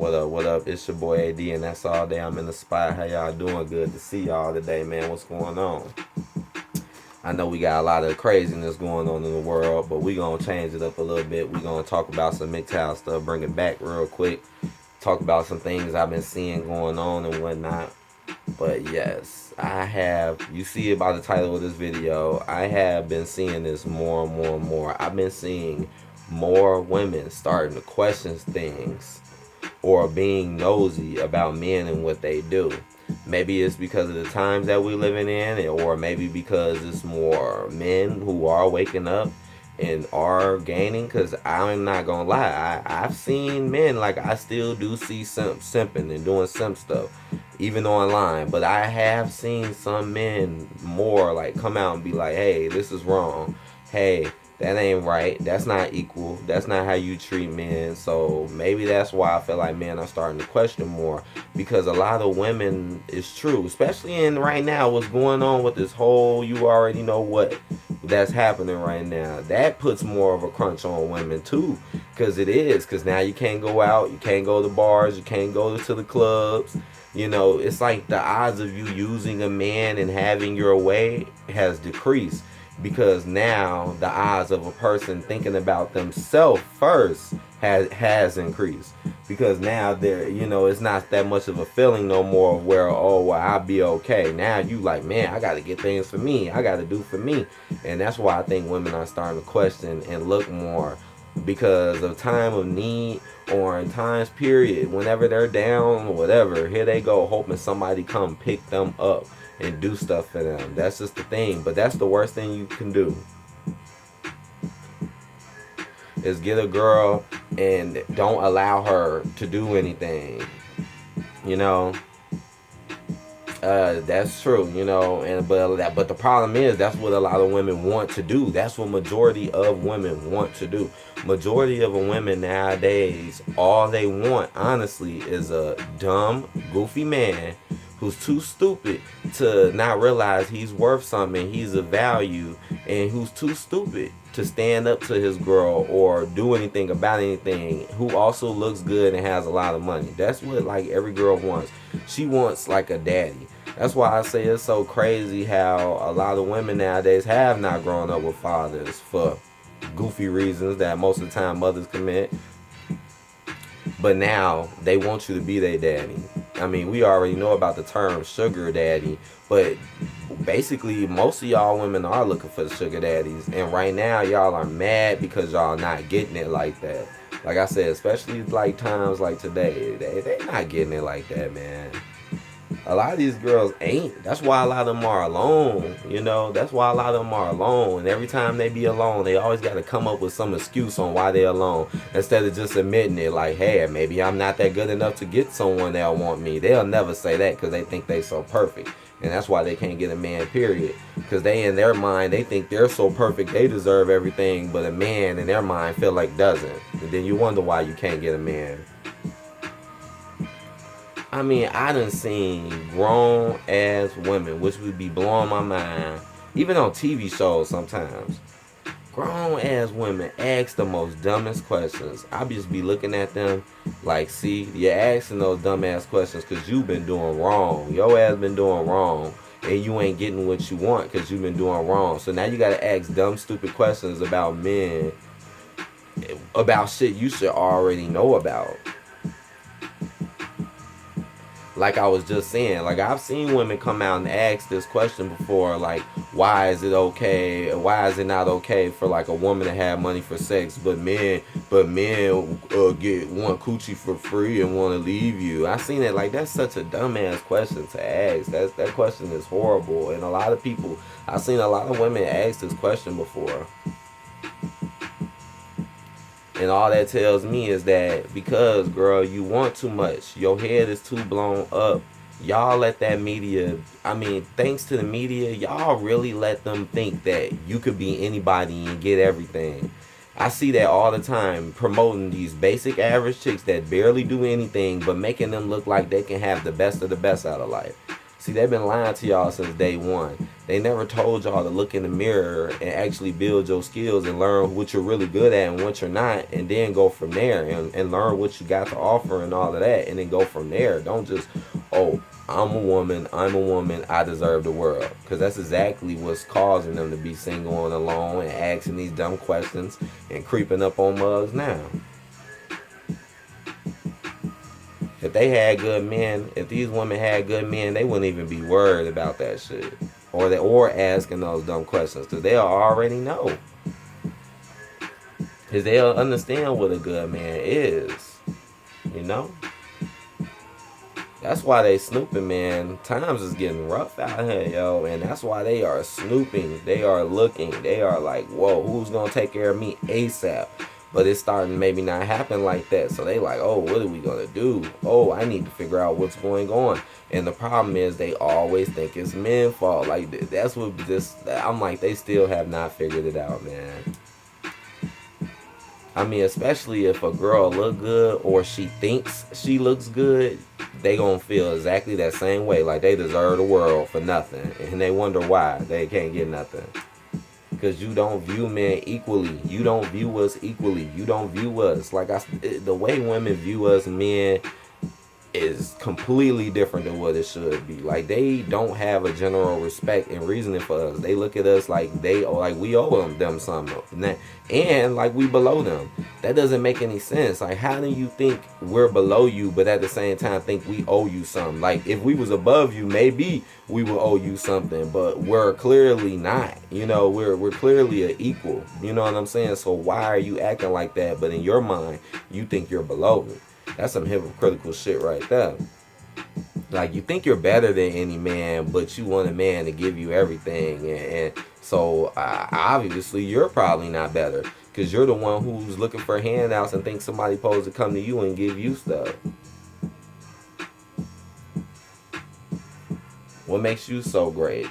What up? It's your boy AD, and that's all day. I'm in the spot. How y'all doing? Good to see y'all today, man. What's going on? I know we got a lot of craziness going on in the world, but we gonna change it up a little bit. We gonna talk about some MGTOW stuff, bring it back real quick. Talk about some things I've been seeing going on and whatnot. But yes, I have. You see it by the title of this video. I have been seeing this more and more and more. I've been seeing more women starting to question things or being nosy about men and what they do. Maybe it's because of the times that we're living in, or maybe because it's more men who are waking up and are gaining. Because I'm not gonna lie, I've seen men, like I still do see simping and doing simp stuff, even online. But I have seen some men more like come out and be like, hey, this is wrong. Hey, that ain't right. That's not equal. That's not how you treat men. So maybe that's why I feel like men are starting to question more. Because a lot of women, it's true, especially in right now, what's going on with this whole, you already know what that's happening right now. That puts more of a crunch on women too. Because it is. Because now you can't go out. You can't go to bars. You can't go to the clubs. You know, it's like the odds of you using a man and having your way has decreased. Because now the odds of a person thinking about themselves first has increased. Because now they're, you know, it's not that much of a feeling no more of where, oh, well, I'll be okay. Now you like, man, I got to get things for me. I got to do for me. And that's why I think women are starting to question and look more, because of time of need or in times period, whenever they're down or whatever, here they go hoping somebody come pick them up and do stuff for them. That's just the thing. But that's the worst thing you can do, is get a girl and don't allow her to do anything. You know, that's true. You know, and but the problem is that's what a lot of women want to do. That's what majority of women want to do. Majority of women nowadays, all they want, honestly, is a dumb, goofy man who's too stupid to not realize he's worth something, he's of value, and who's too stupid to stand up to his girl or do anything about anything, who also looks good and has a lot of money. That's what like every girl wants. She wants like a daddy. That's why I say it's so crazy how a lot of women nowadays have not grown up with fathers for goofy reasons that most of the time mothers commit. But now they want you to be their daddy. I mean, we already know about the term sugar daddy, but basically most of y'all women are looking for the sugar daddies. And right now y'all are mad because y'all not getting it like that. Like I said, especially like times like today, they not getting it like that, man. A lot of these girls ain't. That's why a lot of them are alone. You know, that's why a lot of them are alone. And every time they be alone, they always got to come up with some excuse on why they're alone, instead of just admitting it. Like, hey, maybe I'm not that good enough to get someone that'll want me. They'll never say that because they think they so perfect. And that's why they can't get a man, period. Because they, in their mind, they think they're so perfect, they deserve everything. But a man, in their mind, feel like doesn't. And then you wonder why you can't get a man. I mean, I done seen grown ass women, which would be blowing my mind, even on TV shows sometimes. Grown ass women ask the most dumbest questions. I just be looking at them like, see, you're asking those dumb ass questions because you've been doing wrong. Your ass been doing wrong. And you ain't getting what you want because you've been doing wrong. So now you gotta ask dumb, stupid questions about men, about shit you should already know about. Like I was just saying, like I've seen women come out and ask this question before, like, why is it okay, why is it not okay for like a woman to have money for sex, but men get one coochie for free and want to leave you. I seen it like, that's such a dumbass question to ask. That question is horrible, and a lot of people, I've seen a lot of women ask this question before. And all that tells me is that because, girl, you want too much. Your head is too blown up. Y'all let that media, I mean, thanks to the media, y'all really let them think that you could be anybody and get everything. I see that all the time, promoting these basic average chicks that barely do anything, but making them look like they can have the best of the best out of life. See, they've been lying to y'all since day one. They never told y'all to look in the mirror and actually build your skills and learn what you're really good at and what you're not, and then go from there and learn what you got to offer and all of that, and then go from there. Don't just, oh, I'm a woman, I deserve the world. Because that's exactly what's causing them to be single and alone and asking these dumb questions and creeping up on mugs now. If they had good men, if these women had good men, they wouldn't even be worried about that shit. Or asking those dumb questions. Because they'll already know. Because they'll understand what a good man is. You know? That's why they snooping, man. Times is getting rough out here, yo. And that's why they are snooping. They are looking. They are like, whoa, who's going to take care of me ASAP? But it's starting to maybe not happen like that. So they like, oh, what are we going to do? Oh, I need to figure out what's going on. And the problem is they always think it's men's fault. Like, that's what this, I'm like, they still have not figured it out, man. I mean, especially if a girl look good or she thinks she looks good, they gonna feel exactly that same way. Like they deserve the world for nothing. And they wonder why they can't get nothing. Because you don't view men equally. You don't view us equally. You don't view us. Like, the way women view us men is completely different than what it should be. Like, they don't have a general respect and reasoning for us. They look at us like we owe them something, and like we below them. That doesn't make any sense. Like, how do you think we're below you, but at the same time think we owe you something? Like, if we was above you, maybe we would owe you something, but we're clearly not. You know, we're clearly an equal. You know what I'm saying? So why are you acting like that? But in your mind, you think you're below me. That's some hypocritical shit right there. Like, you think you're better than any man, but you want a man to give you everything. And so, obviously, you're probably not better. Because you're the one who's looking for handouts and thinks somebody's supposed to come to you and give you stuff. What makes you so great?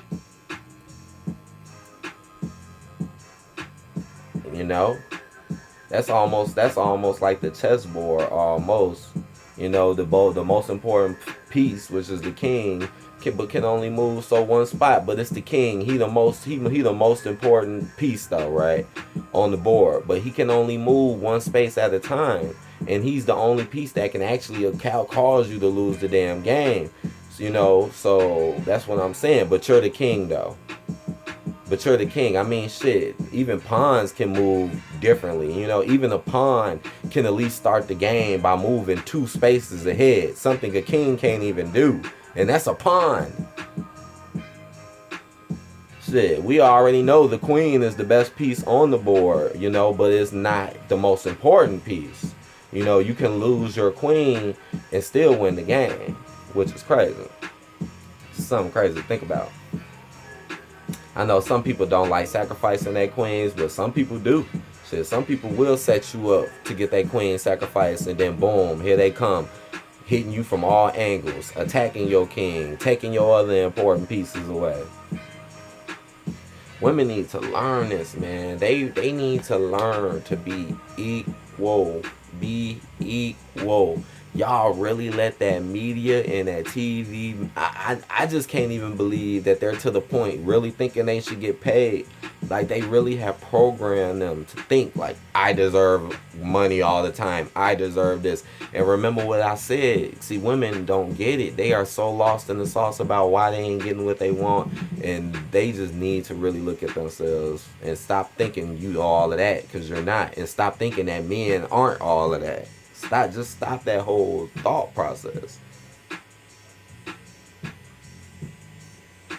You know? That's almost like the chessboard, almost. You know, the most important piece, which is the king, can only move so one spot. But it's the king. He the most important piece, though, right, on the board. But he can only move one space at a time, and he's the only piece that can actually cause you to lose the damn game. So, you know, so that's what I'm saying. But you're the king, though. But you're the king. I mean, shit, even pawns can move differently. You know, even a pawn can at least start the game by moving 2 spaces ahead. Something a king can't even do. And that's a pawn. Shit, we already know the queen is the best piece on the board, you know, but it's not the most important piece. You know, you can lose your queen and still win the game, which is crazy. It's something crazy to think about. I know some people don't like sacrificing their queens, but some people do. Shit, some people will set you up to get that queen sacrificed, and then boom, here they come, hitting you from all angles, attacking your king, taking your other important pieces away. Women need to learn this, man. They need to learn to be equal. Be equal. Y'all really let that media and that TV, I just can't even believe that they're to the point really thinking they should get paid. Like, they really have programmed them to think like, I deserve money all the time, I deserve this. And remember what I said, see, women don't get it. They are so lost in the sauce about why they ain't getting what they want, and they just need to really look at themselves and stop thinking you all of that, because you're not. And stop thinking that men aren't all of that. Stop that whole thought process.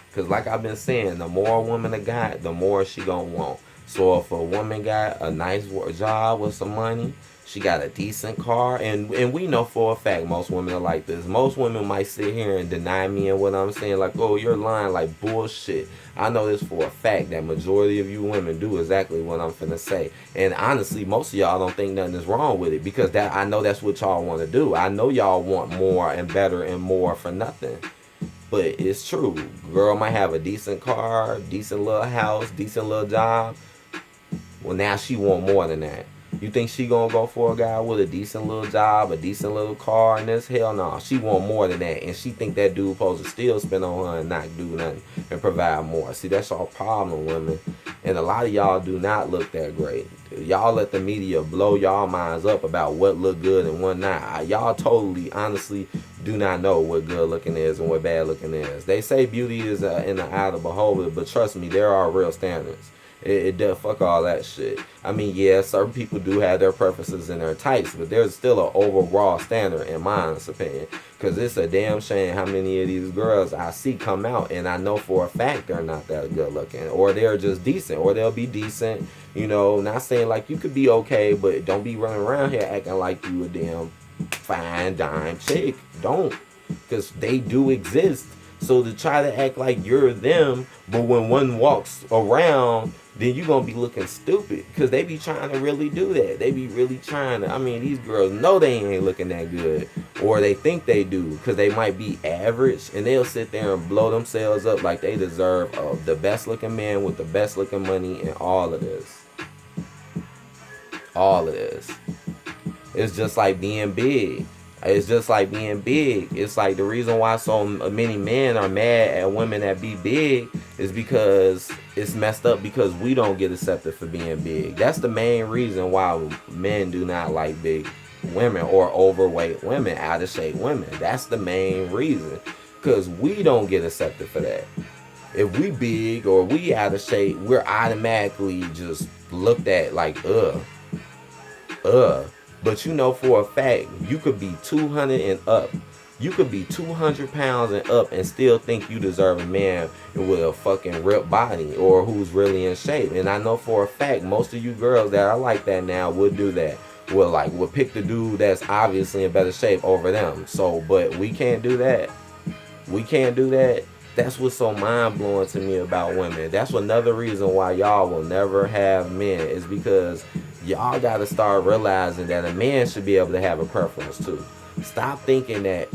Because like I've been saying, the more a woman got, the more she gonna want. So if a woman got a nice job with some money, she got a decent car, and we know for a fact most women are like this. Most women might sit here and deny me and what I'm saying, like, oh, you're lying, like bullshit. I know this for a fact that majority of you women do exactly what I'm finna say. And honestly, most of y'all don't think nothing is wrong with it, because that I know that's what y'all want to do. I know y'all want more and better and more for nothing. But it's true. Girl might have a decent car, decent little house, decent little job. Well, now she want more than that. You think she gonna go for a guy with a decent little job, a decent little car, and this? Hell no. She want more than that, and she think that dude supposed to still spend on her and not do nothing and provide more. See, that's our problem, women. And a lot of y'all do not look that great. Y'all let the media blow y'all minds up about what look good and what not. Y'all totally, honestly, do not know what good looking is and what bad looking is. They say beauty is in the eye of the beholder, but trust me, there are real standards. It does fuck all that shit. I mean, yeah, certain people do have their preferences and their types, but there's still an overall standard in my honest opinion. Cause it's a damn shame how many of these girls I see come out and I know for a fact they're not that good looking, or they're just decent, or they'll be decent. You know, not saying like you could be okay, but don't be running around here acting like you a damn fine dime chick. Don't, cause they do exist. So to try to act like you're them, but when one walks around, then you gonna be looking stupid. Cause they be trying to really do that. They be really trying to. I mean, these girls know they ain't looking that good, or they think they do, cause they might be average, and they'll sit there and blow themselves up like they deserve the best looking man with the best looking money and all of this. All of this. It's just like being big. It's just like being big. It's like the reason why so many men are mad at women that be big is because it's messed up because we don't get accepted for being big. That's the main reason why men do not like big women or overweight women, out of shape women. That's the main reason. Because we don't get accepted for that. If we big or we out of shape, we're automatically just looked at like, But you know for a fact, you could be 200 and up. You could be 200 pounds and up and still think you deserve a man with a fucking ripped body or who's really in shape. And I know for a fact, most of you girls that are like that now would do that. Will pick the dude that's obviously in better shape over them. So, but we can't do that. We can't do that. That's what's so mind-blowing to me about women. That's another reason why y'all will never have men, is because y'all got to start realizing that a man should be able to have a preference too. Stop thinking that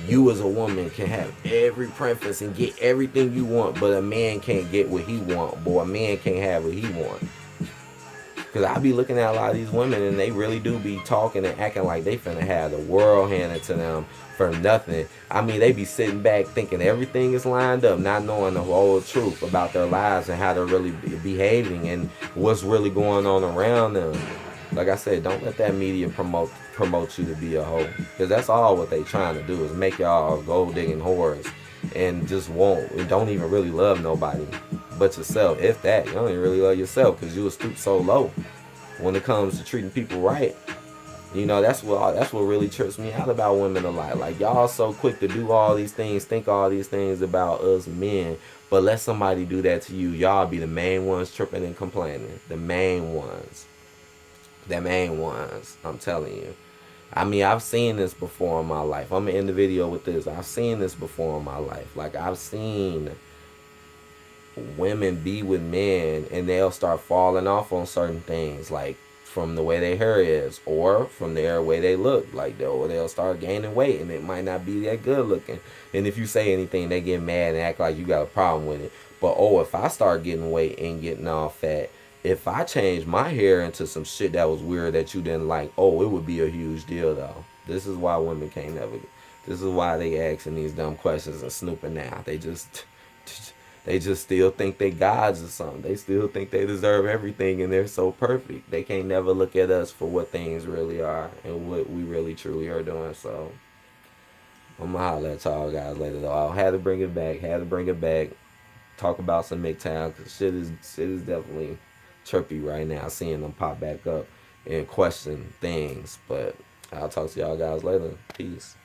you as a woman can have every preference and get everything you want, but a man can't get what he want, or a man can't have what he want. Because I be looking at a lot of these women and they really do be talking and acting like they finna have the world handed to them for nothing. I mean, they be sitting back thinking everything is lined up, not knowing the whole truth about their lives and how they're really behaving and what's really going on around them. Like I said, don't let that media promote you to be a hoe. Because that's all what they trying to do, is make y'all gold digging whores and just don't even really love nobody but yourself. If that, you don't even really love yourself because you will stoop so low when it comes to treating people right. You know, that's what really trips me out about women a lot. Like, y'all so quick to do all these things, think all these things about us men, but let somebody do that to you, y'all be the main ones tripping and complaining. The main ones. I'm telling you. I mean, I've seen this before in my life. I'm gonna end the video with this. I've seen this before in my life. Like, I've seen women be with men and they'll start falling off on certain things, like from the way their hair is or from the way they look. Like, they'll start gaining weight and it might not be that good looking. And if you say anything, they get mad and act like you got a problem with it. But if I start getting weight and getting all fat, if I change my hair into some shit that was weird that you didn't like, it would be a huge deal though. This is why women can't never. This is why they asking these dumb questions and snooping now. They just still think they gods or something. They still think they deserve everything and they're so perfect. They can't never look at us for what things really are and what we really truly are doing. So I'm gonna holler at y'all guys later though. I had to bring it back. Talk about some MGTOW because shit is definitely trippy right now, seeing them pop back up and question things. But I'll talk to y'all guys later. Peace.